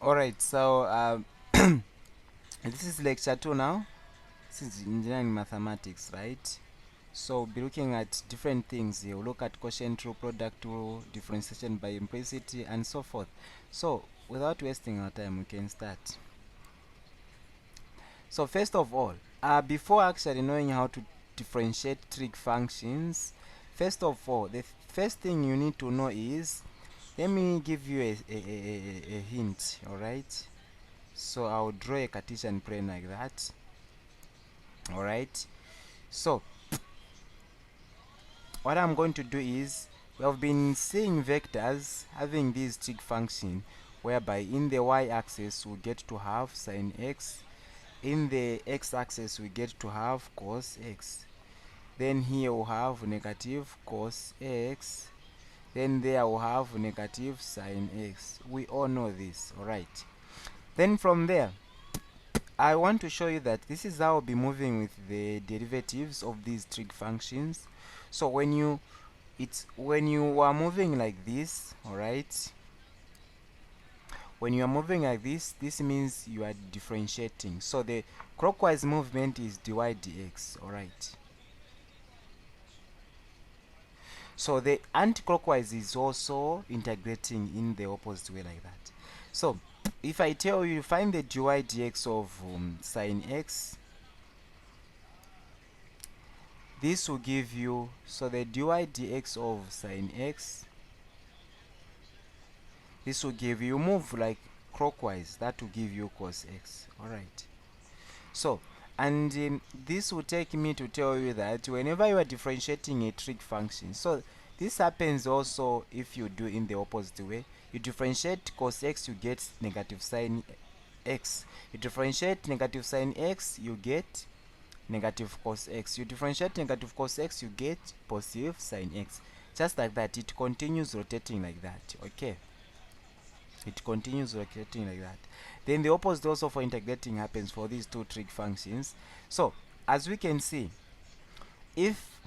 Alright, so this is lecture 2 now. This is engineering mathematics, right? So we'll be looking at different things here. We'll look at quotient rule, product rule, differentiation by implicity, and so forth. So without wasting our time, we can start. So first of all, before actually knowing how to differentiate trig functions, first of all, the first thing you need to know is, let me give you a hint, alright? So I'll draw a Cartesian plane like that. Alright, so what I'm going to do is, we have been seeing vectors having this trig function whereby in the y-axis we get to have sine x, in the x-axis we get to have cos x, then here we'll have negative cos x, then there we'll have negative sine x. We all know this, alright? Then from there, I want to show you that this is how I'll be moving with the derivatives of these trig functions. So when you are moving like this, alright, when you are moving like this means you are differentiating. So the clockwise movement is dy dx, alright. So the anti-clockwise is also integrating in the opposite way like that. So if I tell you find the dy dx of sine x, this will give you, so the dy dx of sine x, this will give you, move like clockwise, that will give you cos x, alright. So and this will take me to tell you that whenever you are differentiating a trig function, so this happens also if you do in the opposite way. You differentiate cos x, you get negative sine x. You differentiate negative sine x, you get negative cos x. You differentiate negative cos x, you get positive sine x. Just like that, it continues rotating like that, okay? It continues rotating like that. Then the opposite also for integrating happens for these two trig functions. So as we can see, if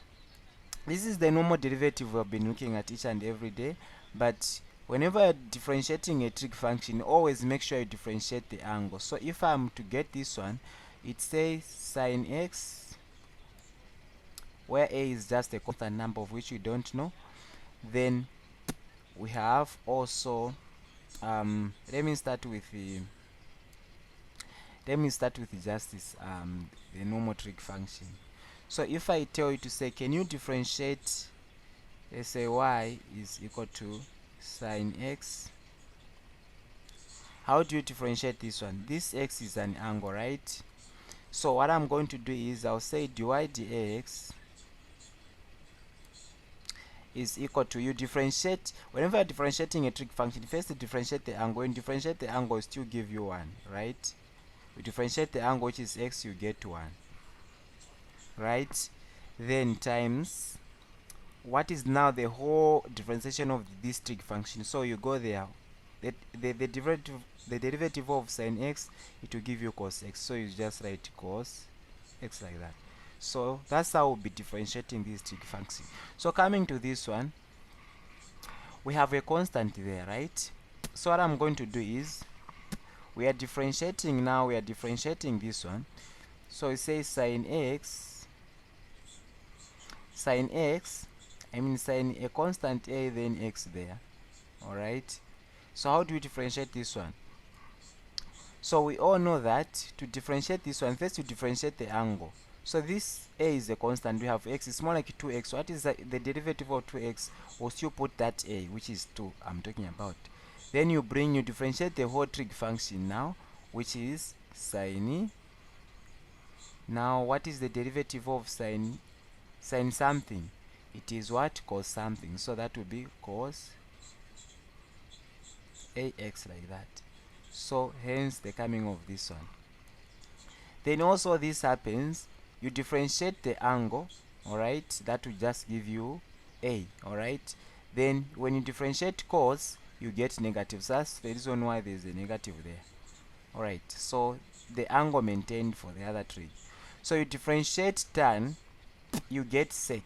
this is the normal derivative we've been looking at each and every day, but whenever you're differentiating a trig function, always make sure you differentiate the angle. So if I'm to get this one, it says sine x, where a is just a constant number of which we don't know. Then we have also let me start with just this the normal trig function. So if I tell you to say, can you differentiate, let's say y is equal to sine x, how do you differentiate this one? This x is an angle, right? So what I'm going to do is, I'll say dy dx is equal to, you differentiate, whenever you're differentiating a trig function, first you differentiate the angle. When you differentiate the angle, it still give you 1, right? You differentiate the angle, which is x, you get 1, right? Then times what is now the whole differentiation of this trig function. So you go there, the derivative of sine x, it will give you cos x, so you just write cos x like that. So that's how we'll be differentiating this trig function. So coming to this one, we have a constant there, right? So what I'm going to do is, we are differentiating now, we are differentiating this one. So it says sine x, I mean sine a constant a, then x there, alright. So how do we differentiate this one? So we all know that to differentiate this one, first you differentiate the angle. So this a is a constant, we have x, it's more like 2x. What is the derivative of 2x? We'll still put that a, which is 2 I'm talking about. Then you differentiate the whole trig function now, which is sine. Now what is the derivative of sine something? It is what? Cos something. So that will be cos ax like that. So hence the coming of this one. Then also this happens, you differentiate the angle, alright, that will just give you a, alright. Then when you differentiate cos, you get negative. So that's the reason why there's a negative there, alright. So the angle maintained for the other trig. So you differentiate tan, you get sec.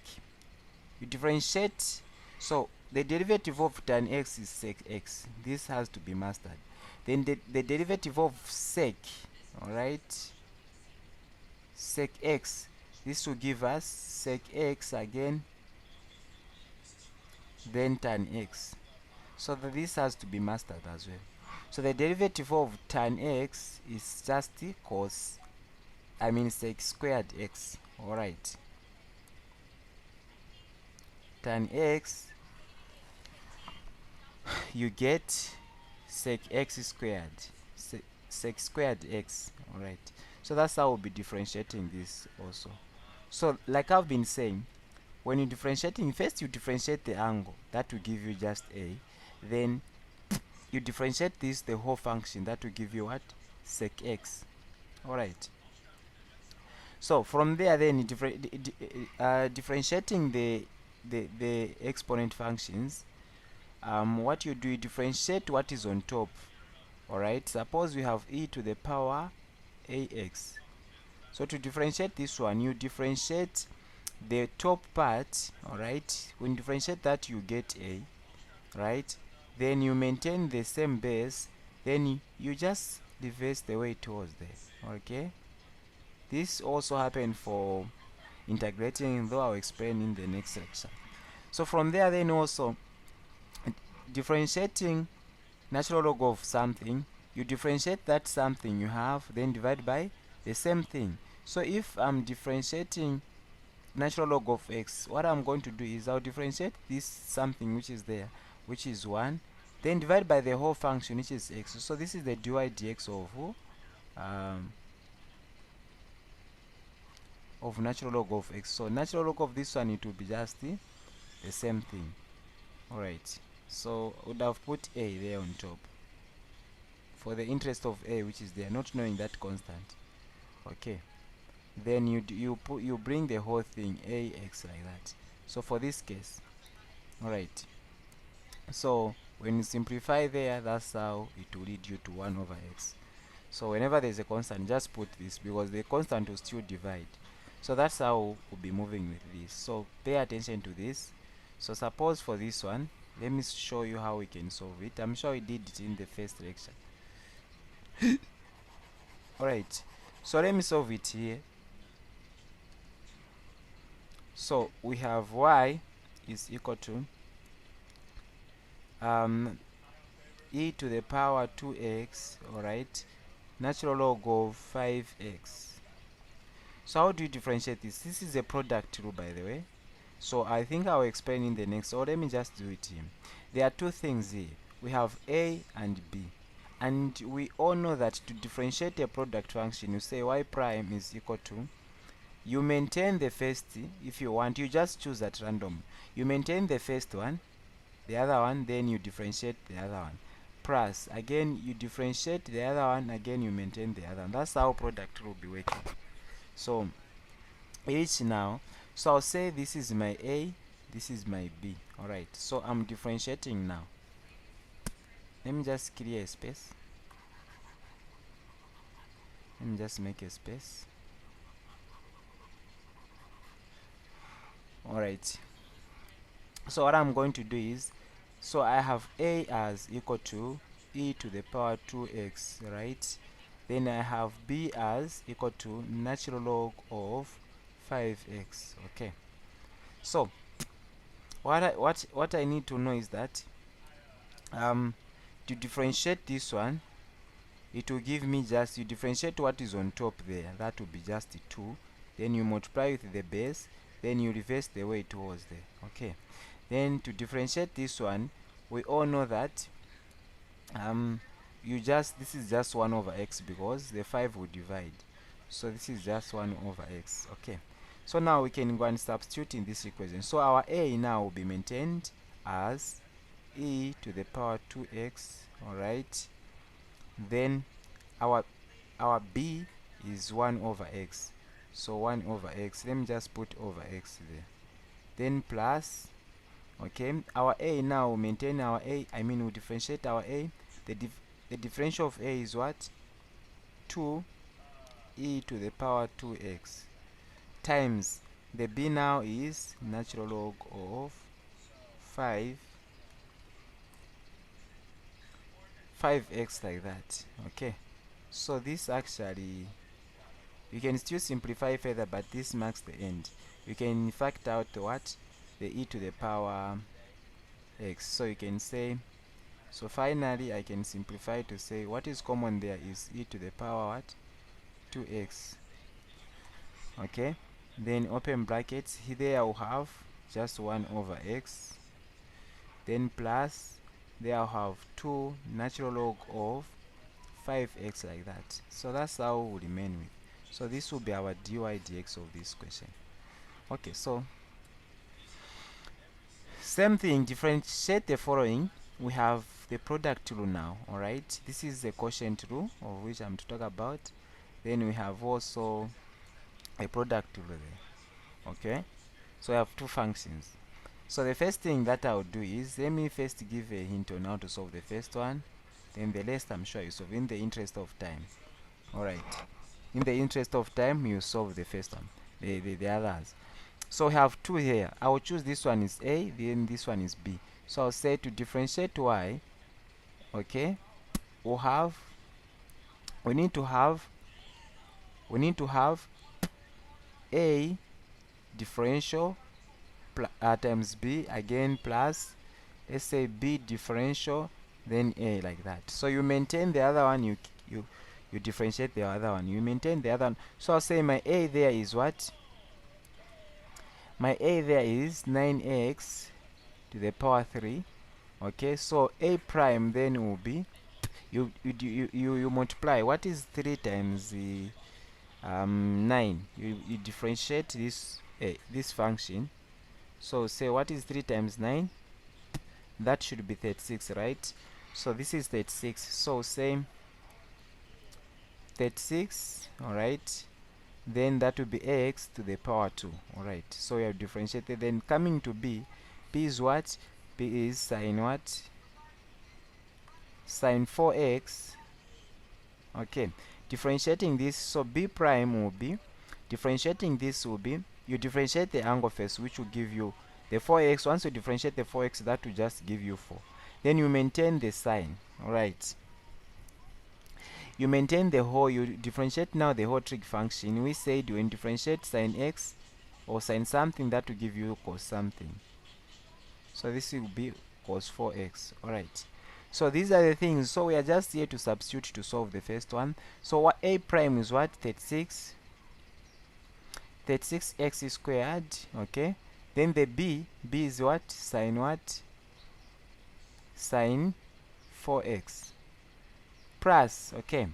You differentiate, so the derivative of tan x is sec x. This has to be mastered. Then the derivative of sec, alright, sec x, this will give us sec x again, then tan x. So this has to be mastered as well. So the derivative of tan x is just cos, sec squared x. Alright, tan x, you get sec x squared, sec squared x. Alright, so that's how we'll be differentiating this also. So like I've been saying, when you're differentiating, first you differentiate the angle, that will give you just a, then you differentiate this, the whole function, that will give you what? Sec x. Alright, so from there then differentiating the exponent functions, what you do, you differentiate what is on top. Alright, suppose we have e to the power ax. So to differentiate this one, you differentiate the top part. Alright, when you differentiate that, you get a, right? Then you maintain the same base, then you just reverse the way towards there. Okay, this also happened for integrating, though I'll explain in the next lecture. So from there then also differentiating natural log of something, you differentiate that something you have, then divide by the same thing. So if I'm differentiating natural log of x, what I'm going to do is I'll differentiate this something which is there, which is 1, then divide by the whole function, which is x. So this is the dy dx of natural log of x. So natural log of this one, it will be just the same thing. Alright, so I would have put a there on top for the interest of a, which is there, not knowing that constant. Okay, then you bring the whole thing ax like that. So for this case, alright, so when you simplify there, that's how it will lead you to 1 over x. So whenever there's a constant, just put this, because the constant will still divide. So that's how we'll be moving with this. So pay attention to this. So suppose for this one, let me show you how we can solve it. I'm sure we did it in the first lecture. Alright, so let me solve it here. So we have y is equal to e to the power 2x, alright, natural log of 5x. So how do you differentiate this? This is a product rule, by the way. So I think I'll explain in the next, or let me just do it here. There are two things here. We have a and b. And we all know that to differentiate a product function, you say y prime is equal to, you maintain the first, if you want, you just choose at random. You maintain the first one, the other one, then you differentiate the other one. Plus, again, you differentiate the other one, again, you maintain the other one. That's how product will be working. So, each now, so I'll say this is my a, this is my b. Alright, so I'm differentiating now. Let me just clear a space. Let me just make a space. Alright, so what I'm going to do is, so I have a as equal to e to the power 2x, right? Then I have b as equal to natural log of 5x. Okay, so what I need to know is that to differentiate this one, it will give me just, you differentiate what is on top there, that will be just 2, then you multiply with the base, then you reverse the way towards there. Okay, then to differentiate this one, we all know that this is just 1 over x, because the 5 will divide, so this is just 1 over x. Okay, so now we can go and substitute in this equation. So our a now will be maintained as e to the power 2x. Alright, then our b is 1 over x, so 1 over x, let me just put over x there, then plus, okay, our a now will maintain our a, we'll differentiate our a. The differential of a is what? 2 e to the power 2x times the b now is natural log of 5 5x like that. Okay, so this actually, you can still simplify further, but this marks the end. You can factor out what, the e to the power x. So you can say, so finally I can simplify to say what is common there is e to the power what, 2x. Okay, then open brackets, here I will have just 1 over x, then plus, there I'll have 2 natural log of 5x like that. So that's how we'll remain with. So this will be our dy dx of this question. Okay, so same thing, differentiate the following. We have the product rule now. Alright, this is the quotient rule of which I'm to talk about. Then we have also a product rule there. Okay, so I have two functions. So the first thing that I'll do is, let me first give a hint on how to solve the first one, then the rest I'm sure you solve in the interest of time. Alright, in the interest of time you solve the first one, the others. So we have two here. I will choose this one is A, then this one is B. So I'll say to differentiate y, okay, we need to have A differential times B again plus, let's say, B differential then A, like that. So you maintain the other one, you differentiate the other one, you maintain the other one. So I'll say my A there is what? My A there is 9x to the power 3. Okay, so A prime then will be, you multiply what is 3 times 9. You differentiate this function. So say what is 3 times 9? That should be 36, right? So this is 36. So same 36, alright. Then that will be x to the power 2. Alright, so we have differentiated. Then coming to B, B is what? B is sine what? Sine 4x. Okay, differentiating this, so B prime will be, differentiating this will be, you differentiate the angle first, which will give you the 4x. Once you differentiate the 4x, that will just give you 4. Then you maintain the sign. Alright, you maintain the whole, you differentiate now the whole trig function. We said when you differentiate sine x or sine something, that will give you cos something. So this will be cos 4x. Alright, so these are the things. So we are just here to substitute to solve the first one. So what A prime is what? 36x squared. Okay, then the B is what? Sine what? Sine 4x plus, okay,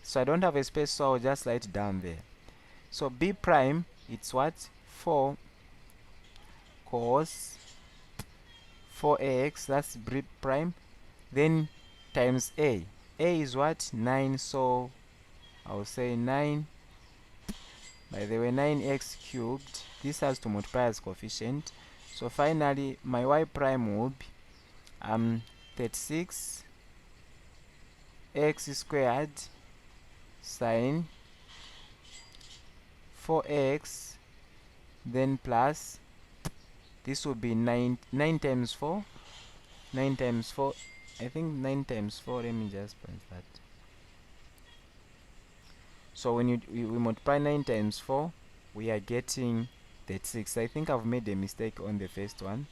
so I don't have a space, so I'll just write it down there. So B prime, it's what? 4 cos 4x, that's B prime, then times A is what? 9, so I'll say 9, by the way, 9x cubed. This has to multiply as coefficient. So finally my y prime will be 36 x squared sine 4x, then plus, this will be 9 times 4, 9 times 4, I think 9 times 4, let me just print that. So when we multiply 9 times 4, we are getting 36. I think I've made a mistake on the first one,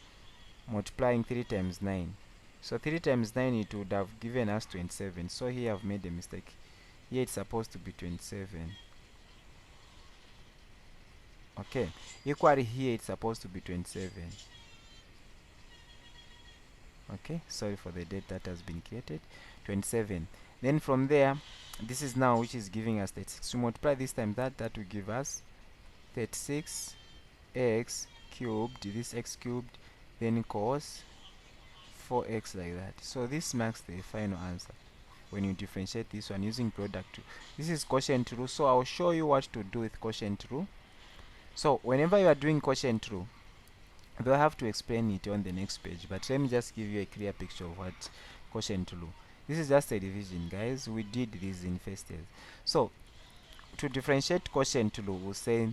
multiplying 3 times 9. So 3 times 9, it would have given us 27. So here I've made a mistake. Here it's supposed to be 27. Okay, equally here it's supposed to be 27. Okay, sorry for the date that has been created. 27. Then from there, this is now which is giving us 36. To multiply this time that will give us 36 x cubed, this x cubed, then cos 4x like that. So this marks the final answer when you differentiate this one using product rule. This is quotient rule, so I'll show you what to do with quotient rule. So whenever you are doing quotient rule, they'll have to explain it on the next page, but let me just give you a clear picture of what quotient rule. This is just a division, guys. We did this in first year. So to differentiate quotient rule, we'll say,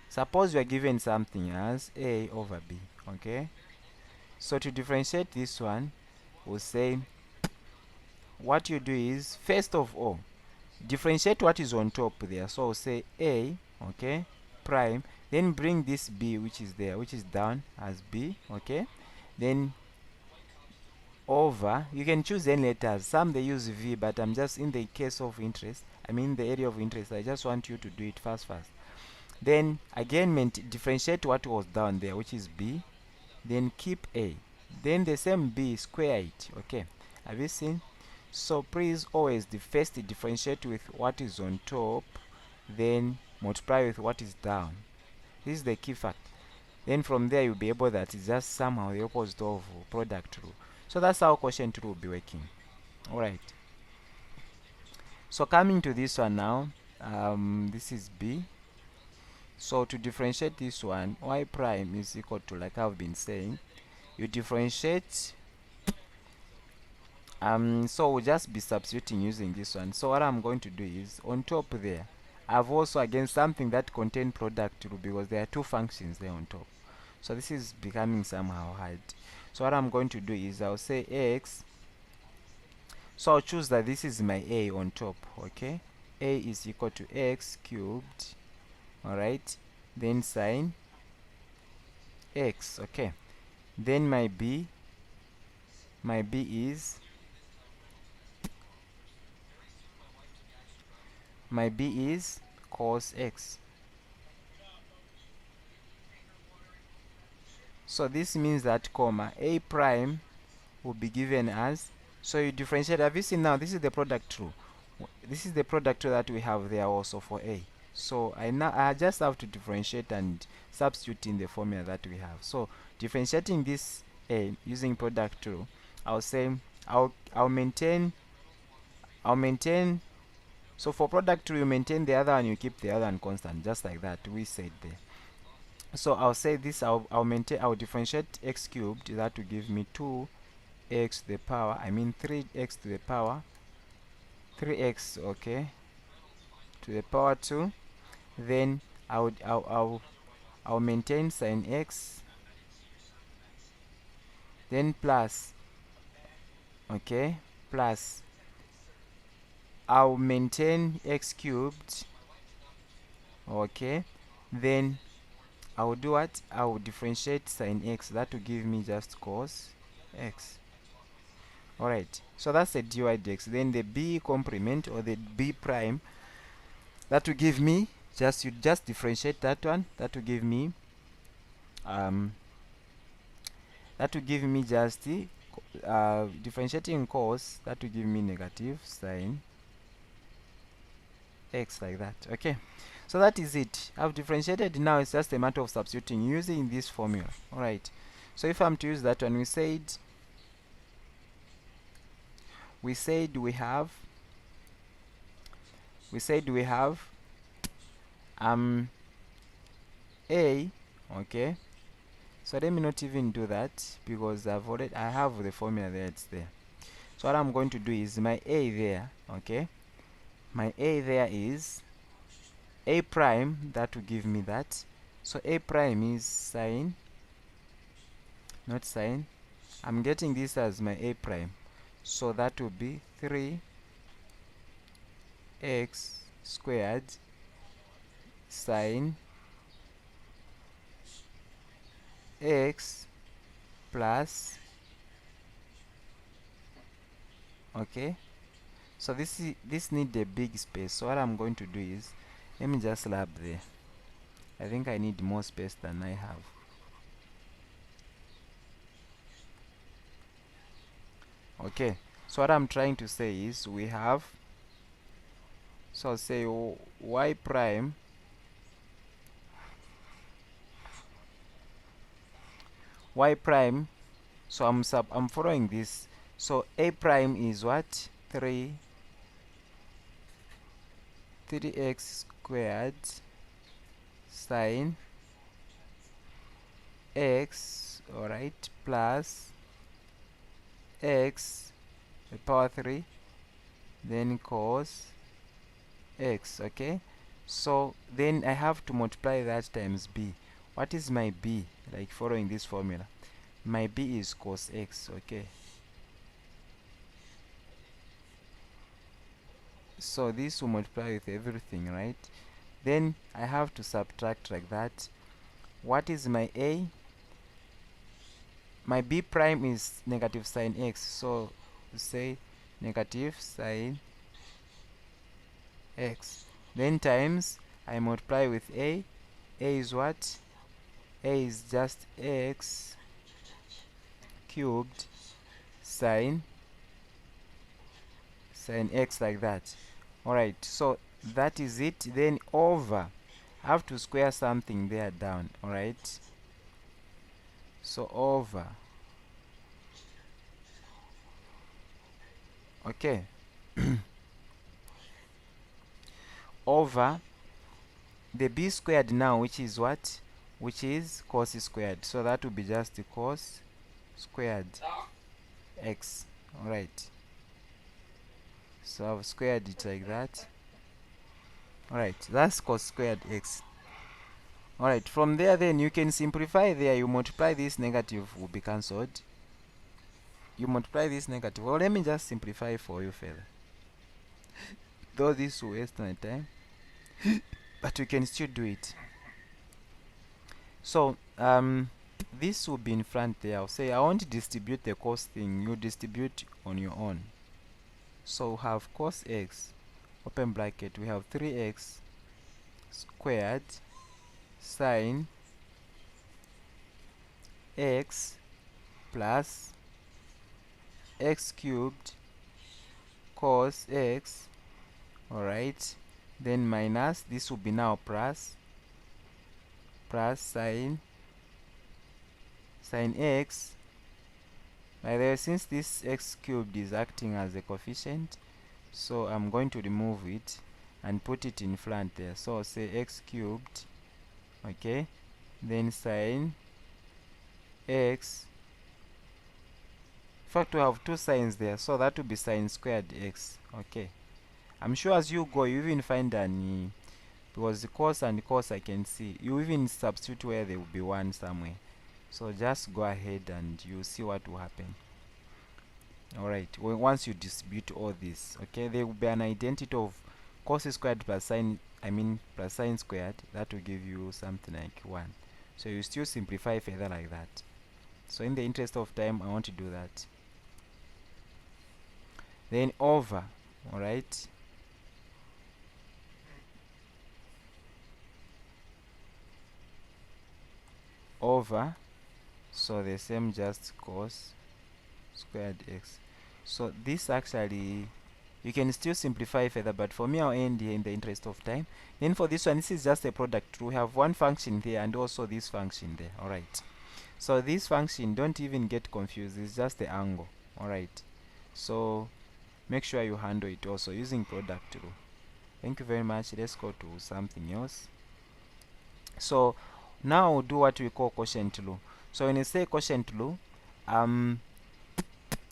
suppose you are given something as A over B. Okay, so to differentiate this one, we'll say what you do is, first of all, differentiate what is on top there. So I'll say a, okay, prime, then bring this b which is there, which is down as b, okay, then over, you can choose any letters. Some they use v, but I'm just in the case of interest, I mean the area of interest, I just want you to do it fast. Then again differentiate what was down there, which is b, then keep a, then the same b, square it. Okay, have you seen? So please always first differentiate with what is on top, then multiply with what is down. This is the key fact. Then from there you'll be able that it's just somehow the opposite of product rule. So that's how quotient rule will be working. Alright, so coming to this one now, this is b. So to differentiate this one, y prime is equal to, like I've been saying, you differentiate, so we'll just be substituting using this one. So what I'm going to do is, on top there, I've also again something that contain product rule, because there are two functions there on top. So this is becoming somehow hard. So what I'm going to do is, I'll say x, so I'll choose that this is my a on top, okay, a is equal to x cubed, alright, then sine x, okay, then my b is cos x. So this means that comma a prime will be given as, so you differentiate, have you seen now, this is the product rule, this is the product rule that we have there also for a. So I just have to differentiate and substitute in the formula that we have. So differentiating this a using product rule, I'll say I'll maintain, so for product rule you maintain the other one, you keep the other one constant, just like that we said there. So I'll say this, I'll differentiate x cubed, that will give me 2x to the power, 3x to the power 3x, okay, to the power 2. Then I'll maintain sine x, then plus, okay, plus I'll maintain x cubed, okay, then I'll do what? I'll differentiate sine x, that will give me just cos x. Alright, so that's the dy dx. Then the b complement, or the b prime, that will give me just, you just differentiate that one, that will give me just differentiating cos, that will give me negative sine x, like that. Okay, so that is it. I've differentiated. Now it's just a matter of substituting using this formula. Alright, so if I'm to use that one, we said we have a, okay, so let me not even do that, because I have the formula there, it's there. So what I'm going to do is, my a there, okay, my a there is a prime, that will give me that. So a prime is sine, not sine, I'm getting this as my a prime, so that will be 3x squared sine x plus, okay, so this need a big space. So what I'm going to do is, let me just slap there. I think I need more space than I have. Okay, so what I'm trying to say is, we have, so I'll say y prime so I'm following this. So a prime is what? 3x squared sine x, alright, plus x the power 3, then cos x, okay. So then I have to multiply that times b. What is my b, like following this formula? My b is cos x, okay. So this will multiply with everything, right? Then I have to subtract like that. What is my a? My b prime is negative sine x, so say negative sine x. Then times, I multiply with a. A is what? A is just x cubed sine x, like that. Alright, so that is it. Then over, I have to square something there down. Alright, so over, okay, over the b squared now, which is what? Which is cos squared, so that will be just cos squared x. Alright, so I've squared it like that. Alright, that's cos squared x. Alright, from there then you can simplify there. You multiply this negative will be cancelled. You multiply this negative. Well, let me just simplify for you further. Though this will waste my time, but we can still do it. So, this will be in front there. I'll say I want to distribute the cos thing. You distribute on your own. So we have cos x, open bracket, we have 3x squared sine x plus x cubed cos x. Alright, then minus, this will be now plus sine x. By the way, since this x cubed is acting as a coefficient, so I'm going to remove it and put it in front there. So I'll say x cubed, okay, then sine x. In fact, we have two signs there, so that will be sine squared x. Okay, I'm sure as you go, you even find an because the cos and cos I can see, you even substitute where there will be one somewhere. So just go ahead and you see what will happen. Alright, once you distribute all this, okay, there will be an identity of cos squared plus sine, plus sine squared. That will give you something like 1. So you still simplify further like that. So in the interest of time, I want to do that. Then over, alright, over, so the same, just cos squared x. So this actually, you can still simplify further, but for me I'll end here in the interest of time. Then for this one, this is just a product. We have one function there and also this function there. Alright, so this function, don't even get confused, it's just the angle. Alright, so make sure you handle it also using product rule. Thank you very much. Let's go to something else. So now we'll do what we call quotient rule. So when you say quotient rule,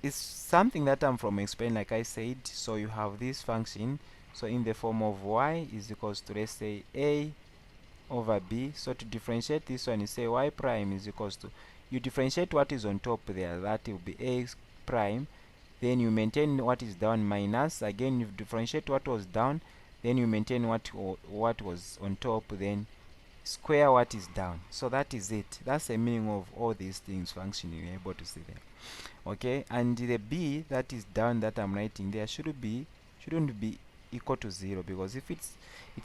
it's something that I'm from explain, like I said. So you have this function, so in the form of y is equals to, let's say, a over b. So to differentiate this one, you say y prime is equals to, you differentiate what is on top there, that will be a prime, then you maintain what is down, minus, again you differentiate what was down, then you maintain what was on top, then square what is down. So that is it. That's the meaning of all these things functioning. You're able to see them. Okay, and the b that is down that I'm writing there shouldn't be equal to 0, because if it's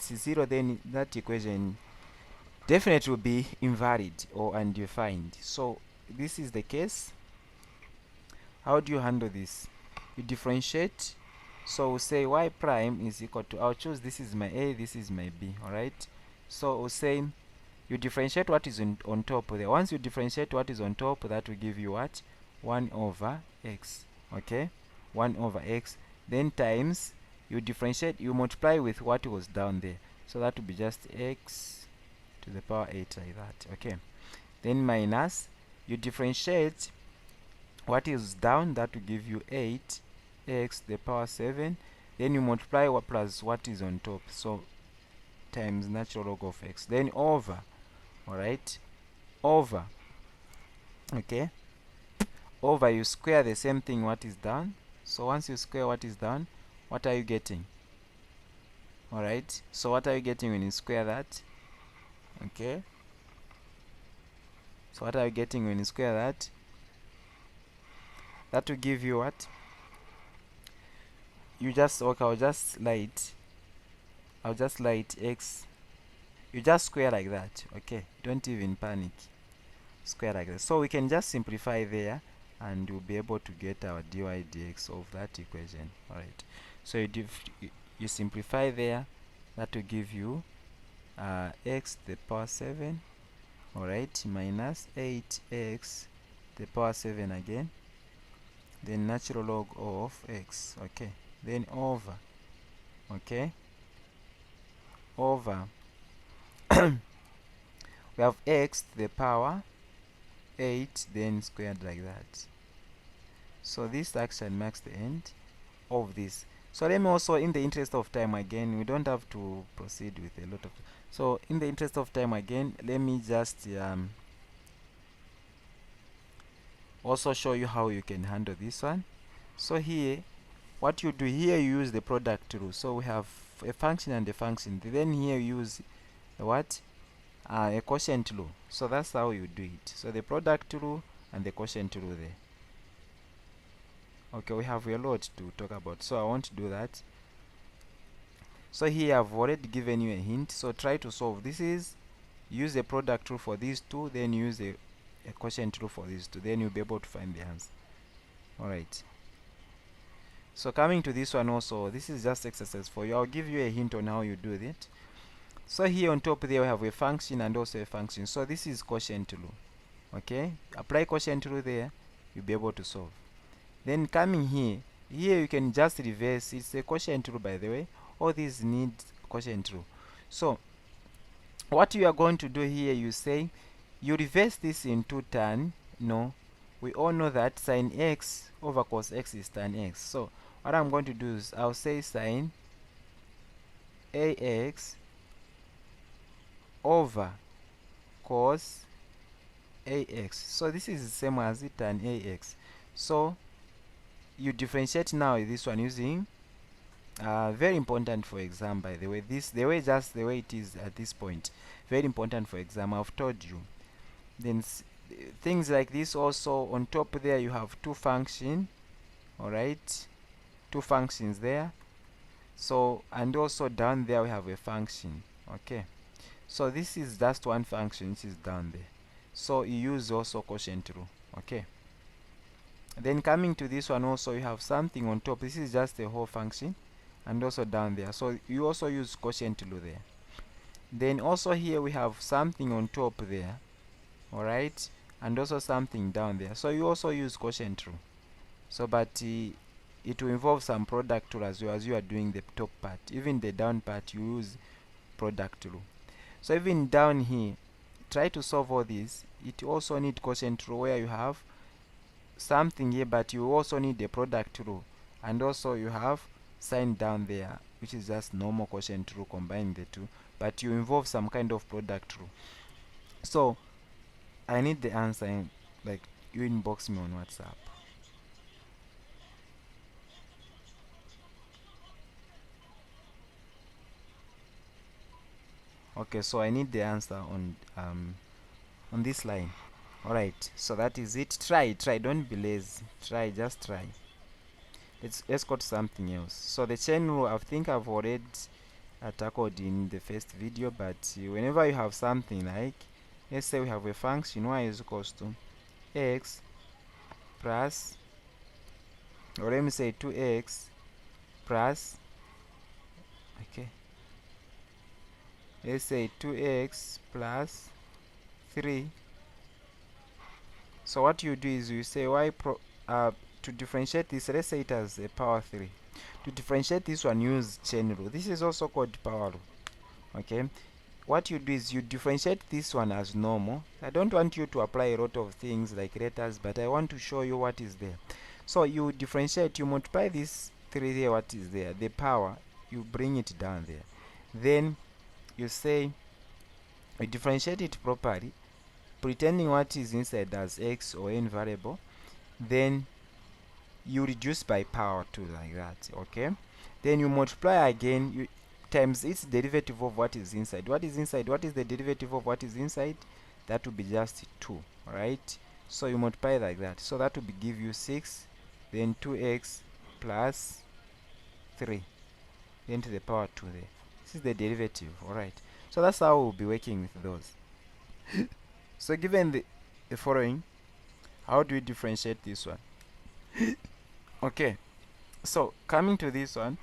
0, then that equation definitely will be invalid or undefined. So this is the case. How do you handle this? You differentiate. So we'll say y prime is equal to, I'll choose, this is my a, this is my b. Alright, so we'll say you differentiate what is on top there. Once you differentiate what is on top, that will give you what? 1 over x. Okay, 1 over x. Then times, you differentiate, you multiply with what was down there, so that will be just x to the power 8, like that. Okay, then minus, you differentiate what is down, that will give you 8 x to the power 7. Then you multiply plus what is on top, so times natural log of x, then over. Alright, over, okay, over, you square the same thing what is down. So once you square what is down, what are you getting? Alright, so what are you getting when you square that? Okay, so what are you getting when you square that? That will give you what? You just, okay, I'll just light x. You just square like that, okay? Don't even panic. Square like that. So we can just simplify there, and we'll be able to get our dy dx of that equation. Alright, so you simplify there. That will give you x to the power 7, alright, minus 8x to the power 7 again, then natural log of x, okay, then over, okay, over we have x to the power 8, then squared like that. So this actually marks the end of this. So let me also, in the interest of time again, we don't have to proceed with a lot of, so in the interest of time again, let me just also show you how you can handle this one. So here, what you do here, you use the product rule. So we have a function and a function, then here you use what, a quotient rule. So that's how you do it. So the product rule and the quotient rule there. Okay, we have a lot to talk about, so I won't do that. So here I've already given you a hint, so try to solve. This is, use the product rule for these two, then use a quotient rule for these two, then you'll be able to find the answer. Alright, so coming to this one also, this is just exercise for you. I'll give you a hint on how you do it. So here on top there we have a function and also a function. So this is quotient rule. Okay, apply quotient rule there, you'll be able to solve. Then coming here you can just reverse. It's a quotient rule, by the way. All these need quotient rule. So what you are going to do here, you say you reverse this into tan. No, we all know that sin x over cos x is tan x. So what I'm going to do is I'll say sin ax over cos ax. So this is the same as tan ax. So you differentiate now this one using very important for exam, by the way. This, the way, just the way it is at this point, very important for exam, I've told you. Then things like this also, on top there you have two function, alright, two functions there. So, and also down there we have a function. Okay, so this is just one function which is down there, so you use also quotient rule. Okay, then coming to this one also, you have something on top. This is just a whole function, and also down there, so you also use quotient rule there. Then also here we have something on top there, alright, and also something down there, so you also use quotient rule. So but it will involve some product rule as well, as you are doing the top part. Even the down part you use product rule. So even down here, try to solve all this. It also need quotient rule, where you have something here, but you also need the product rule, and also you have sign down there, which is just normal quotient rule, combining the two, but you involve some kind of product rule. So I need the answer, and like, you inbox me on WhatsApp. Okay, so I need the answer on this line. Alright, so that is it. Try, don't be lazy. Try, just try. Let's go to something else. So the chain rule, I think I've already tackled in the first video, but whenever you have something like, let's say we have a function y is equals to x plus, or let me say 2x plus, okay, let's say 2x plus 3. So what you do is you say y to differentiate this, let's say it has a power 3. To differentiate this one, use chain rule. This is also called power rule. Okay, what you do is you differentiate this one as normal. I don't want you to apply a lot of things like letters, but I want to show you what is there. So you differentiate, you multiply this 3 there, what is there, the power, you bring it down there. Then you say, you differentiate it properly, pretending what is inside as x or n variable. Then you reduce by power 2 like that. Okay, then you multiply again, times its derivative of what is inside. What is inside? What is the derivative of what is inside? That would be just 2, right? So you multiply like that. So that would be give you 6, then 2x plus 3, then to the power 2 there. This is the derivative, alright? So that's how we'll be working with those. So given the following, how do we differentiate this one? Okay, so coming to this one,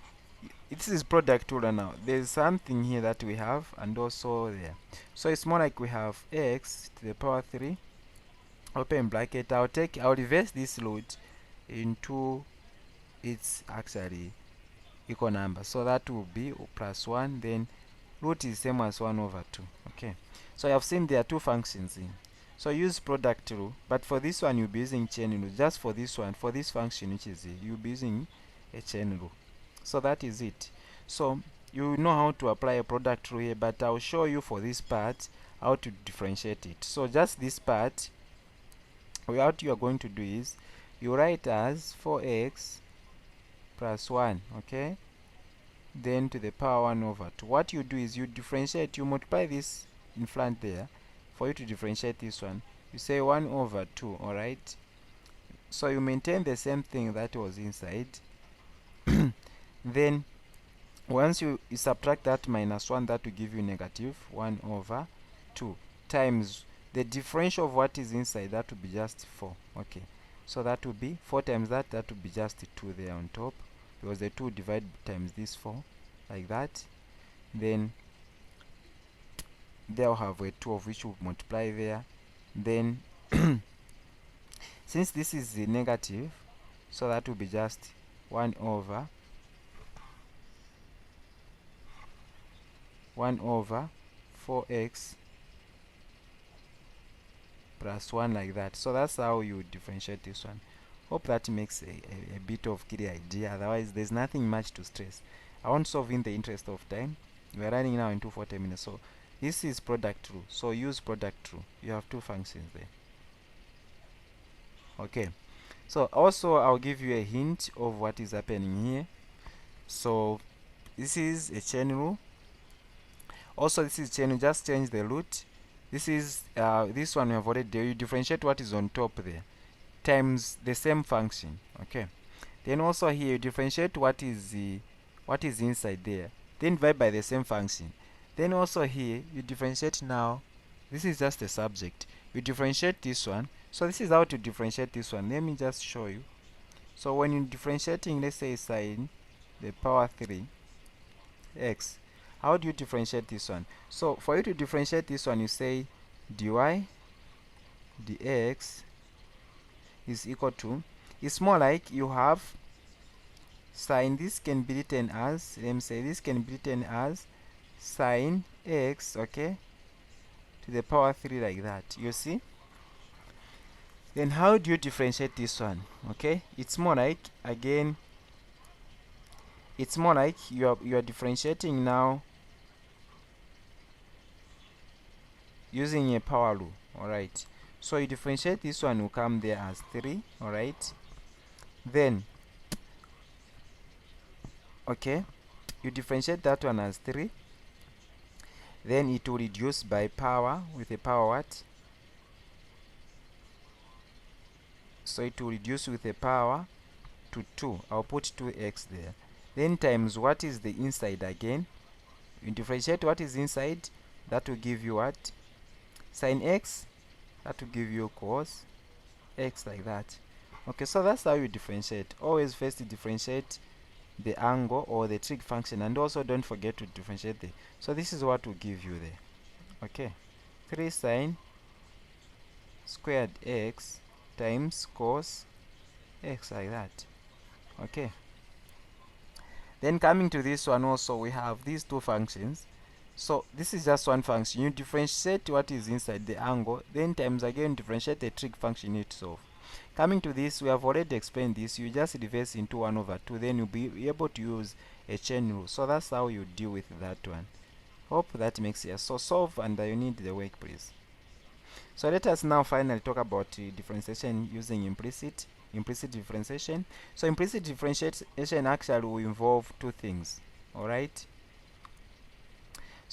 this is product ruler now. There's something here that we have and also there. So it's more like we have x to the power 3, open bracket. I'll reverse this root into its actually equal number. So that will be plus 1, then root is same as 1 over 2. Okay, so you have seen there are two functions in. So use product rule, but for this one you'll be using chain rule. Just for this one, for this function which is here, you'll be using a chain rule. So that is it. So you know how to apply a product rule here, but I'll show you for this part how to differentiate it. So just this part, what you are going to do is you write as 4x plus 1, okay, then to the power 1 over 2. What you do is you differentiate, you multiply this in front there. For you to differentiate this one, you say 1 over 2, alright? So you maintain the same thing that was inside. Then once you subtract that minus 1, that will give you negative 1 over 2 times the differential of what is inside. That will be just 4. Okay, so that will be 4 times that will be just 2 there on top, because the 2 divided times this 4, like that. Then they'll have a 2 of which will multiply there. Then since this is the negative, so that will be just 1 over 4x plus 1, like that. So that's how you differentiate this one. Hope that makes a bit of clear idea. Otherwise there's nothing much to stress. I won't solve in the interest of time. We are running now into 40 minutes. So this is product rule. So use product rule. You have two functions there. Okay. So also I'll give you a hint of what is happening here. So this is a chain rule. Also this is chain rule. Just change the root. This is this one we have already. You differentiate what is on top there times the same function. Okay. Then also here you differentiate what is inside there. Then divide by the same function. Then also here you differentiate now. This is just a subject. You differentiate this one. So this is how to differentiate this one. Let me just show you. So when you're differentiating, let's say sine the power 3 x, how do you differentiate this one? So for you to differentiate this one, you say dy dx is equal to, it's more like you have sine, this can be written as, let me say this can be written as sine x, okay, to the power 3, like that. You see? Then how do you differentiate this one? Okay, it's more like, again, it's more like you are differentiating now using a power rule. Alright, so you differentiate this one, will come there as 3. Alright, then okay, you differentiate that one as 3, then it will reduce by power with a power what? So it will reduce with a power to 2. I'll put 2x there. Then times what is the inside again. You differentiate what is inside, that will give you what? Sin x, that will give you cos x, like that. Okay, so that's how you differentiate. Always first differentiate the angle or the trig function, and also don't forget to differentiate the, so this is what will give you there. Okay, 3 sine squared x times cos x, like that. Okay, then coming to this one also, we have these two functions. So this is just one function. You differentiate what is inside, the angle, then times again differentiate the trig function itself. Coming to this, we have already explained this. You just reverse into 1 over 2, then you'll be able to use a chain rule. So that's how you deal with that one. Hope that makes sense. So solve, and you need the work, please. So let us now finally talk about differentiation using implicit differentiation. So implicit differentiation actually will involve two things. Alright,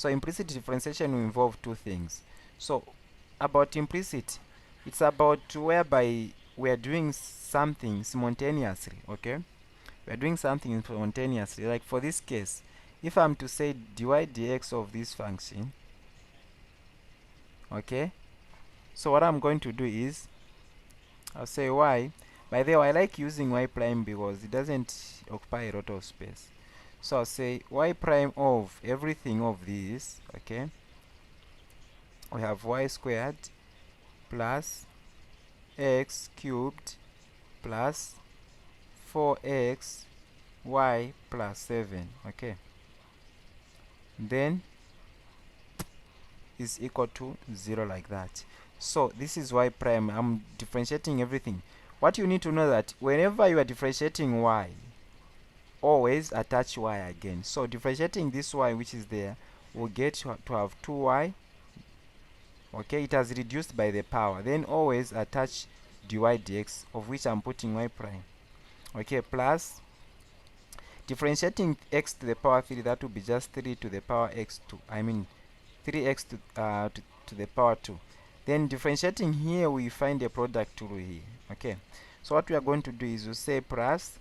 So implicit differentiation will involve two things. So about implicit, it's about whereby we are doing something simultaneously. Okay, we are doing something simultaneously. Like for this case, if I'm to say dy dx of this function, okay, so what I'm going to do is I'll say y. By the way, I like using y prime because it doesn't occupy a lot of space. So I'll say y prime of everything of this, okay, we have y squared plus x cubed plus 4x y plus 7, okay, then is equal to 0, like that. So this is y prime. I'm differentiating everything. What you need to know that whenever you are differentiating y, always attach y again. So differentiating this y which is there, we'll get to have 2y, okay, it has reduced by the power, then always attach dy dx, of which I'm putting y prime, okay, plus differentiating x to the power 3, that will be just 3 to the power x2, I mean 3x to the power 2. Then differentiating here, we find a product rule here, okay. So what we are going to do is we say plus,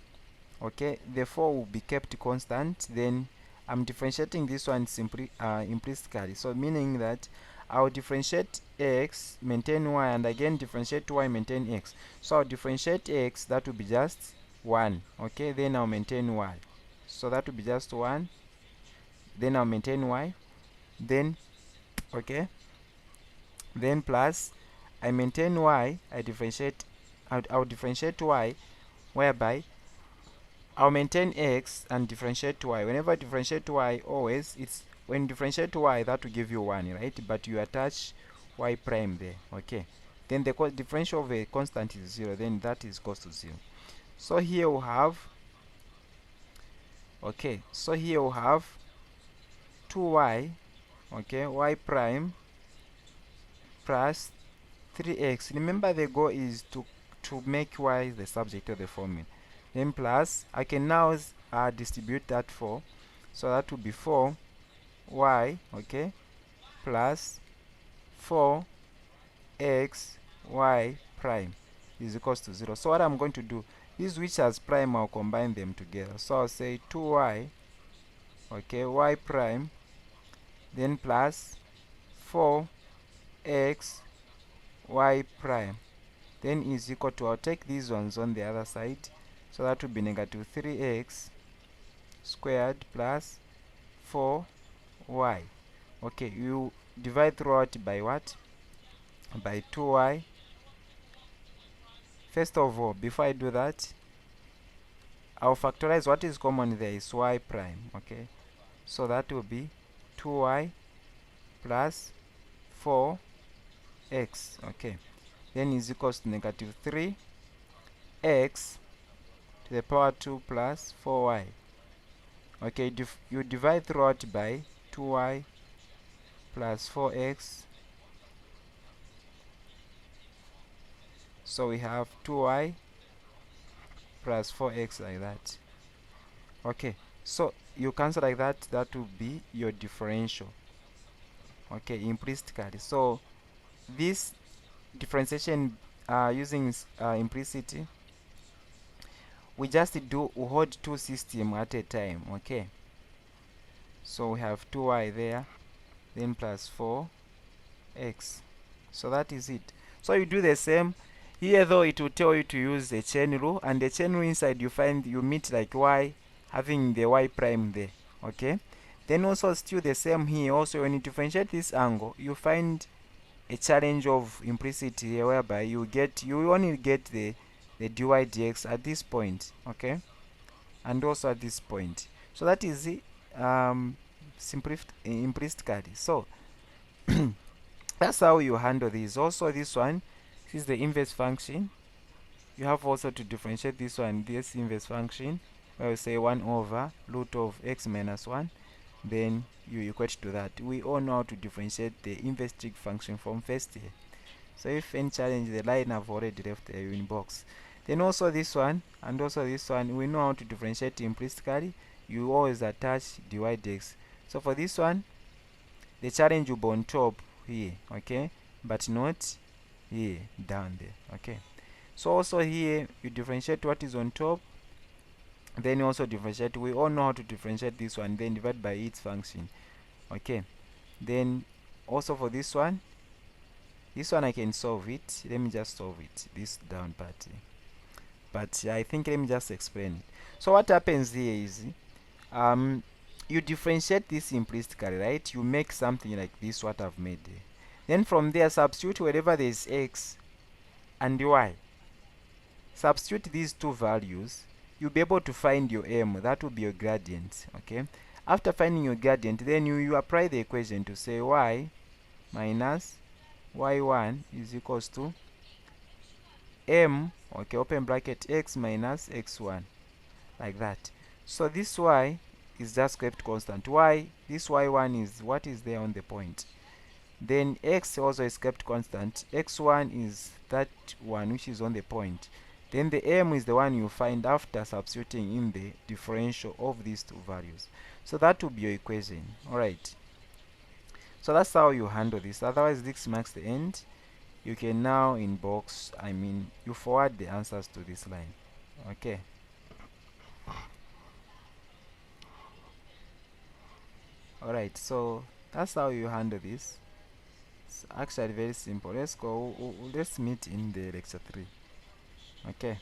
okay, the 4 will be kept constant, then I'm differentiating this one simply implicitly, so meaning that I'll differentiate x, maintain y, and again differentiate y, maintain x. So I'll differentiate x, that will be just 1, okay, then I'll maintain y, so that will be just 1, then I'll maintain y, then okay, then plus I maintain y, I differentiate, I'll differentiate y, whereby I'll maintain x and differentiate y. Whenever I differentiate y, always it's when you differentiate y, that will give you 1, right? But you attach y prime there, okay, then the differential of a constant is 0, then that is equals to 0. So here we have, okay, so here we have 2y, okay, y prime plus 3x. Remember, the goal is to make y the subject of the formula. Then plus, I can now distribute that 4, so that will be 4y, okay, plus 4x y prime is equals to 0. So what I'm going to do, these which has prime, I'll combine them together. So I'll say 2y, okay, y prime, then plus 4x y prime, then is equal to, I'll take these ones on the other side, so that will be negative 3x squared plus 4y. Okay, you divide throughout by what? By 2y. First of all, before I do that, I'll factorize what is common there is y prime, okay, so that will be 2y plus 4x, okay, then is equals to negative 3x to the power 2 plus 4y. Okay, you divide throughout by 2y plus 4x, so we have 2y plus 4x, like that. Okay, so you cancel like that, that will be your differential, okay, implicitly. So this differentiation using implicity, we just hold two systems at a time, okay. So we have 2y there, then plus 4x, so that is it. So you do the same here, though it will tell you to use the chain rule, and the chain rule inside you meet like y having the y prime there, okay. Then also still the same here, also when you differentiate this angle, you find a challenge of implicity here, whereby you only get the dy dx at this point, okay, and also at this point. So that is the implicitly. So that's how you handle this. Also this one, this is the inverse function. You have also to differentiate this one, this inverse function, where we say 1 over root of x minus 1, then you equate to that. We all know how to differentiate the inverse trig function from first year. So if any challenge, the line I've already left the inbox. Then also this one and also this one, we know how to differentiate implicitly. You always attach dy dx. So for this one, the challenge will be on top here, okay, but not here, down there. Okay, so also here you differentiate what is on top, then you also differentiate. We all know how to differentiate this one, then divide by its function. Okay, then also for this one I can solve it. Let me just solve it, this down part, but I think let me just explain it. So what happens here is you differentiate this implicitly, right? You make something like this, what I've made there. Then from there, substitute wherever there is x and y. Substitute these two values, you'll be able to find your m. That will be your gradient. Okay, after finding your gradient, then you apply the equation to say y minus y1 is equals to m, okay, open bracket, x minus x1, like that. So this y is just kept constant. Y, this y1 is what is there on the point. Then x also is kept constant. X1 is that one which is on the point. Then the m is the one you find after substituting in the differential of these two values. So that will be your equation. Alright. So that's how you handle this. Otherwise, this marks the end. You can now inbox, you forward the answers to this line. Okay. Alright, so that's how you handle this. It's actually very simple. Let's go, let's meet in the lecture 3. Okay.